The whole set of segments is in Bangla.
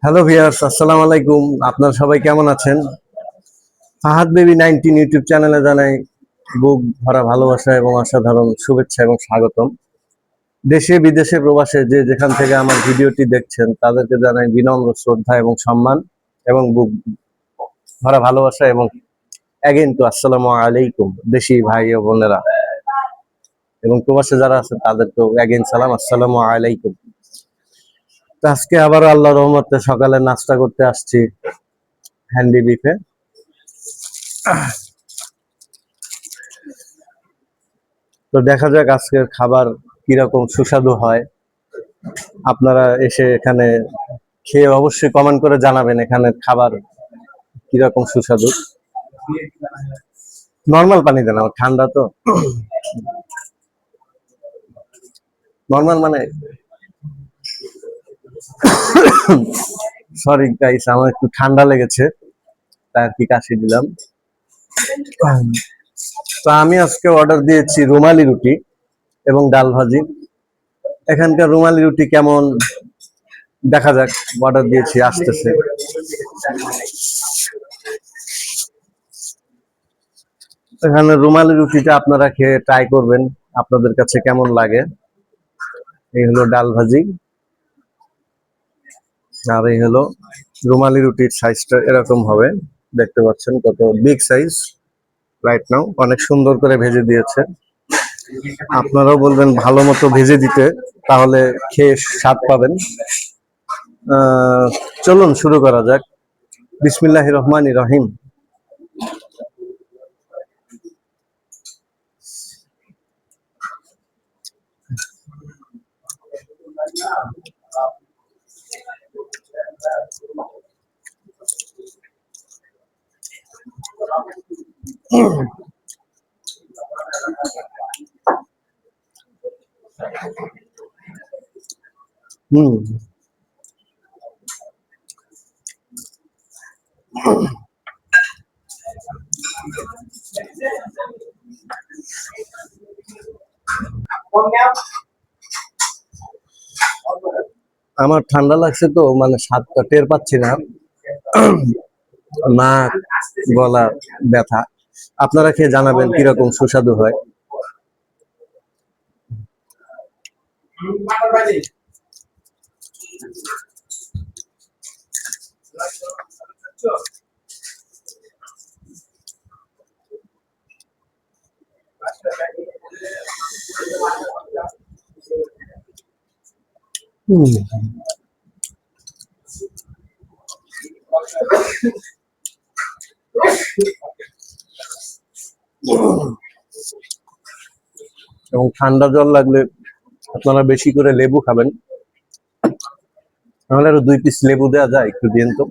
হ্যালো ভিউয়ার্স, আসসালামু আলাইকুম। আপনারা সবাই কেমন আছেন? ফাহাদ বেবি 19 ইউটিউব চ্যানেলে জানাই বুক ভরা ভালোবাসা এবং অসাধারণ শুভেচ্ছা এবং স্বাগতম। দেশে বিদেশে প্রবাসে যে যেখান থেকে আমার ভিডিওটি দেখছেন তাদেরকে জানাই বিনম্র শ্রদ্ধা এবং সম্মান এবং বুক ভরা ভালোবাসা এবং অ্যাগেইন তো আসসালামু আলাইকুম দেশি ভাই ও বোনেরা এবং প্রবাসে যারা আছেন তাদেরকেও অ্যাগেইন সালাম, আসসালামু আলাইকুম। তো আজকে আবারও আল্লাহর রহমতে সকালে নাস্তা করতে আসছি হ্যান্ডি বিফে। তো দেখা যাক আজকের খাবার কিরকম সুস্বাদু হয়। আপনারা এসে এখানে খেয়ে অবশ্যই কমেন্ট করে জানাবেন এখানের খাবার কিরকম সুস্বাদু। নর্মাল পানি দেন, আমার ঠান্ডা তো। নর্মাল মানে সরি গাইস, আমার একটু ঠান্ডা লেগেছে তাই আর কি কাশি দিলাম। তো আমি আজকে অর্ডার দিয়েছি রুমালি রুটি এবং ডাল ভাজি। এখানকার রুমালি রুটি কেমন দেখা যাক, অর্ডার দিয়েছি, আসতেছে। এখানে রুমালি রুটিটা আপনারা খেয়ে ট্রাই করবেন, আপনাদের কাছে কেমন লাগে। এই হলো ডাল ভাজি, আর এই হলো রুমালি রুটির সাইজটা এরকম হবে, দেখতে পাচ্ছেন কত বিগ সাইজ। রাইট নাও অনেক সুন্দর করে ভেজে দিয়েছে। আপনারাও বলবেন ভালো মতো ভেজে দিতে, তাহলে খেয়ে স্বাদ পাবেন। চলুন শুরু করা যাক। বিসমিল্লাহির রহমানির রহিম। হুম, আমার ঠান্ডা লাগছে তো মানে স্বাদটা টের পাচ্ছি না, নাক গলা ব্যথা। আপনারা খেয়ে জানাবেন কিরকম সুস্বাদু হয়। হুম, এবং ঠান্ডা জল লাগলে আপনারা বেশি করে লেবু খাবেন। তাহলে আরো 2 পিস লেবু দেওয়া যায়, একটু দিন তো।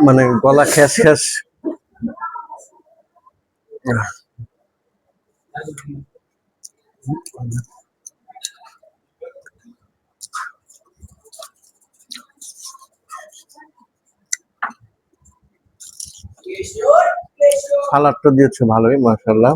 মানে গলা খ্যাস খ্যাস। কালারটা দিয়েছে ভালোই, মাশাআল্লাহ।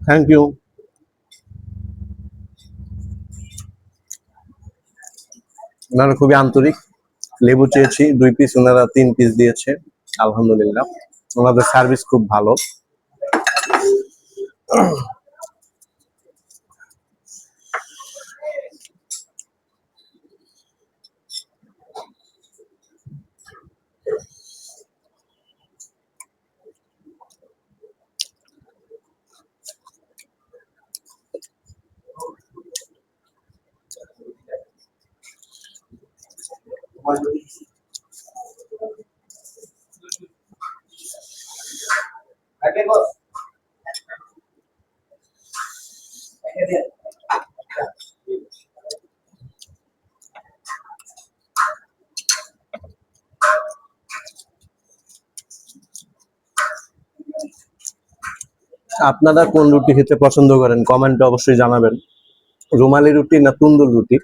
Thank you. ওনারা খুবই আন্তরিক। লেবু চেয়েছি 2 পিস, ওনারা 3 পিস দিয়েছে। আলহামদুলিল্লাহ, ওনাদের সার্ভিস খুব ভালো। আপনারা কোন রুটি খেতে পছন্দ করেন কমেন্টে অবশ্যই জানাবেন, রুমালি রুটি না তন্দুর রুটি।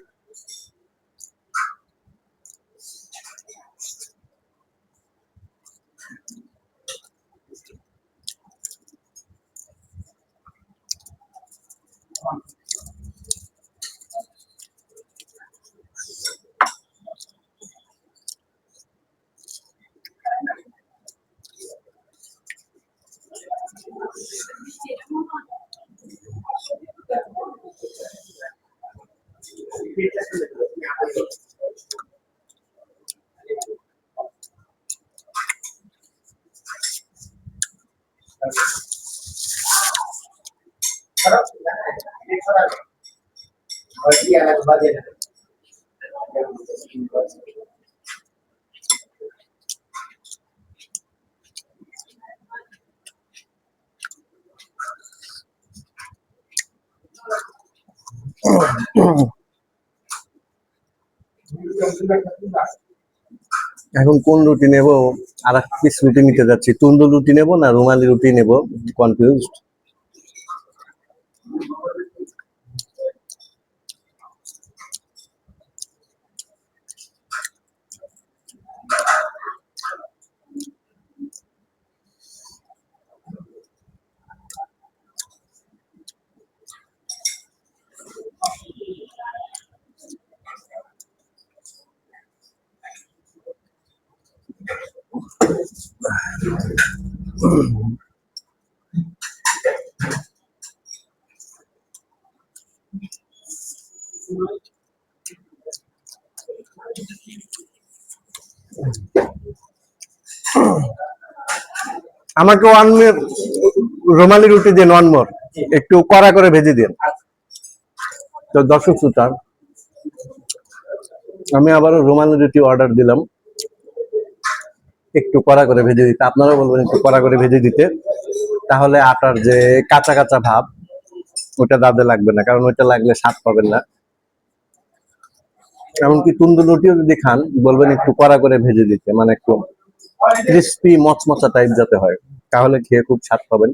এখন কোন রুটি নেব, আর এক পিস রুটি নিতে যাচ্ছি, তন্দুর রুটি নেব না রুমালি রুটি নেব, কনফিউজড। আমাকে রুমালি রুটি দিন, ওয়ান মোর, একটু কড়া করে ভেজে দিন। তো দর্শক শ্রোতা, আমি আবারও রুমালি রুটি অর্ডার দিলাম, একটু কড়া করে ভেজে দিতে। আপনারা বলবেন একটু কড়া করে ভেজে দিতে, তাহলে আটার যে কাঁচা কাঁচা ভাব ওটা দাঁতে লাগবে না, কারণ ওইটা লাগলে স্বাদ পাবেন না। এমনকি তন্দুর রুটিও যদি খান বলবেন একটু কড়া করে ভেজে দিতে, মানে একটু ক্রিস্পি মচমচা টাইপ যাতে হয়, তাহলে খেয়ে খুব স্বাদ পাবেন।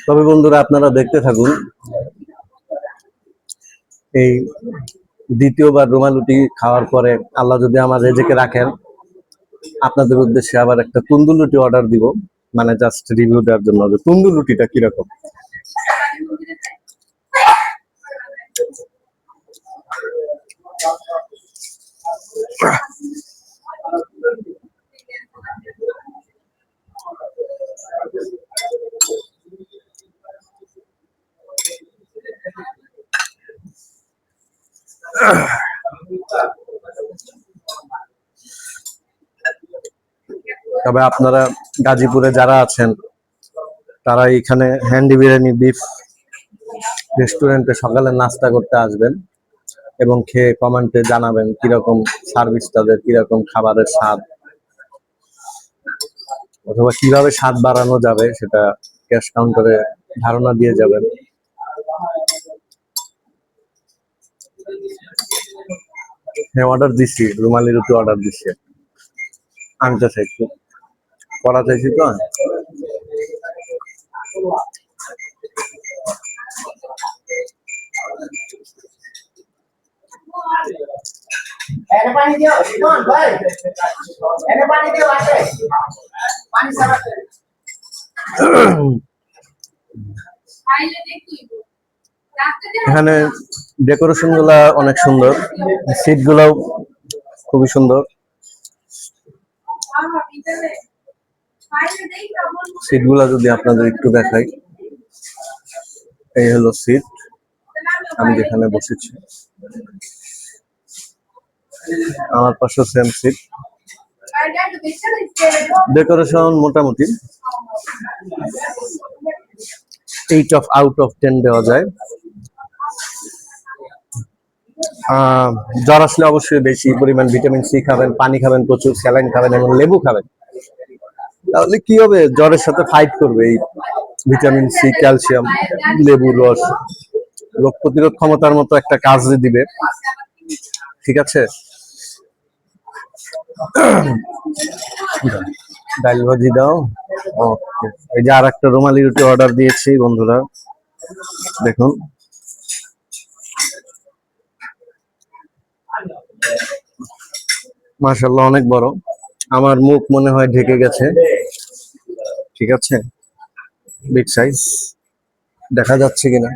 তবে বন্ধুরা, আপনারা দেখতে থাকুন, এই দ্বিতীয়বার রুমাল রুটি খাওয়ার পরে আল্লাহ যদি আমার রেজেকে রাখেন, আপনাদের উদ্দেশ্যে আবার একটা তন্দুর রুটি অর্ডার দিব, মানে জাস্ট রিভিউ দেওয়ার জন্য যে তন্দুর রুটিটা কিরকম। তবে আপনারা গাজীপুরে যারা আছেন তারা এখানে হ্যান্ডি বিরিয়ানি বিফ রেস্টুরেন্টে সকালে নাস্তা করতে আসবেন এবং খেয়ে কমেন্টে জানাবেন কিরকম সার্ভিস, তাদের কিরকম খাবারের স্বাদ, অথবা কিভাবে স্বাদ বাড়ানো যাবে সেটা ক্যাশ কাউন্টারে ধারণা দিয়ে যাবেন। হ্যাঁ, অর্ডার দিচ্ছি, রুমালি রুটি অর্ডার দিচ্ছি, আনতে চাইছি, করা চাইছি তো। এখানে ডেকোরেশন গুলা অনেক সুন্দর, সিট গুলাও খুবই সুন্দর। সিট গুলা যদি আপনাদের একটু দেখাই, এই হলো সিট, আমি যেখানে বসেছি, আমার পাশে সেম সিট। ডেকোরেশন মোটামুটি 8 out of 10 দেওয়া যায়। জ্বর আসলে অবশ্যই বেশি পরিমাণ ভিটামিন সি খাবেন, পানি খাবেন, প্রচুর স্যালাইন খাবেন এবং লেবু খাবেন। তাহলে কি হবে, জ্বরের সাথে ফাইট করবে এই ভিটামিন সি, ক্যালসিয়াম, লেবুর রস রোগ প্রতিরোধ ক্ষমতার মতো একটা কাজ দিবে। ঠিক আছে, ডাল ভাজি দাও। ওকে, এই যে আর একটা রুমালি রুটি অর্ডার দিয়েছি বন্ধুরা, দেখুন। মাশাআল্লাহ অনেক বড়, আমার মুখ মনে হয় ঢেকে গেছে। ঠিক আছে, বিগ সাইজ, দেখা যাচ্ছে কিনা।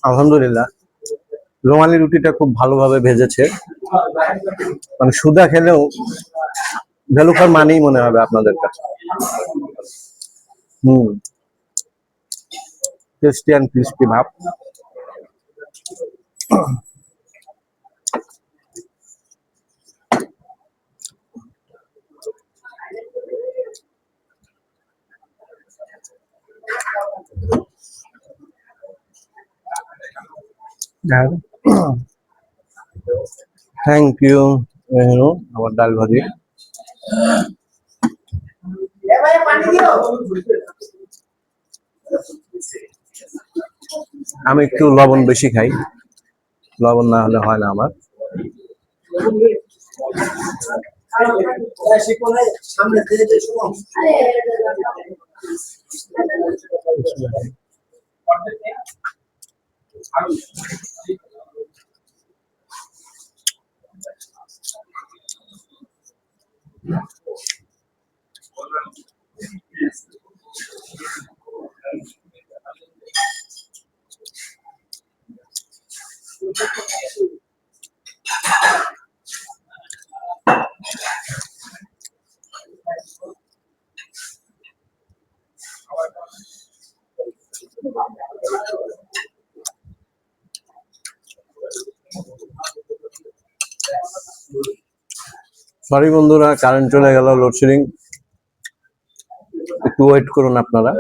আলহামদুলিল্লাহ, রুমালি রুটিটা খুব ভালোভাবে ভেজেছে, মানে সুদা খেলেও ভ্যালুকার মানেই মনে হবে আপনাদের কাছে। টেস্টি অ্যান্ড ক্রিস্পি ভাব। থ্যাংক ইউ আমার ডাল ভাজি। আমি একটু লবণ বেশি খাই, লবণ না হলে হয় না আমার। সরি বন্ধুরা, কারেন্ট চলে গেল, লোডশেডিং, একটু ওয়েট করুন আপনারা।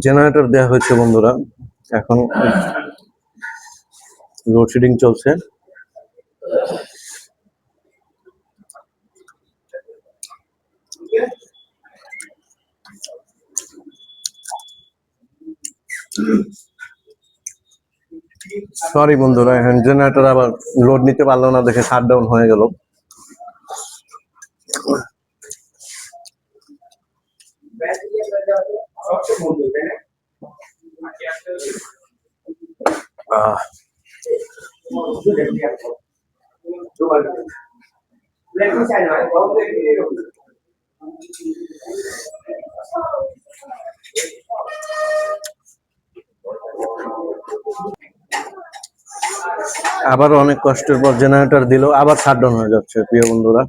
জেনারেটর দেওয়া হয়েছে বন্ধুরা, এখন লোডশেডিং চলছে। সরি বন্ধুরা, এখন জেনারেটর আবার লোড নিতে পারলো না দেখে শাটডাউন হয়ে গেল। আবার অনেক কষ্টের পর জেনারেটর দিল, আবার শাটডাউন হয়ে যাচ্ছে প্রিয় বন্ধুরা।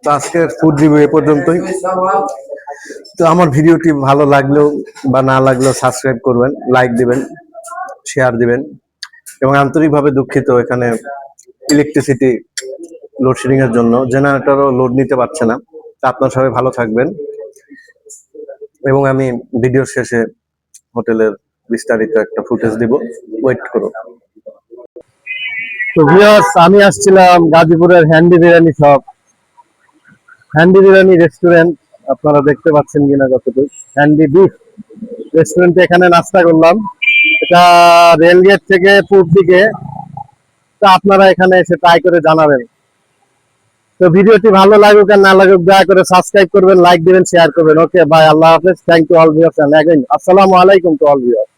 তো আজকের ফুড রিভিউ এ পর্যন্তই। তো আমার ভিডিওটি ভালো লাগলেও বা না লাগলেও সাবস্ক্রাইব করবেন, লাইক দিবেন, শেয়ার দিবেন, এবং আন্তরিকভাবে দুঃখিত এখানে ইলেকট্রিসিটি লোডশেডিং এর জন্য জেনারেটরও লোড নিতে পারছে না। তা আপনারা সবাই ভালো থাকবেন, এবং আমি ভিডিওর শেষে হোটেলের বিস্তারিত একটা ফুটেজ দিব, ওয়েট করুন। তো ভিউয়ার্স, আমি আসছিলাম গাজীপুরের handy biryani shop, handy biryani restaurant, আপনারা দেখতে পাচ্ছেন কিনা কতটুকু, হ্যান্ডি বিফ রেস্টুরেন্টে এখানে নাস্তা করলাম। এটা রেলগেট থেকে পূর্ব দিকে। তো আপনারা এখানে এসে ট্রাই করে জানাবেন। তো ভিডিওটি ভালো লাগুক আর না লাগুক, দয়া করে সাবস্ক্রাইব করবেন, লাইক দিবেন, শেয়ার করবেন। ওকে বাই, আল্লাহ হাফেজ, thank you all viewers, and again আসসালামু আলাইকুম টু অল ভিউয়ার্স।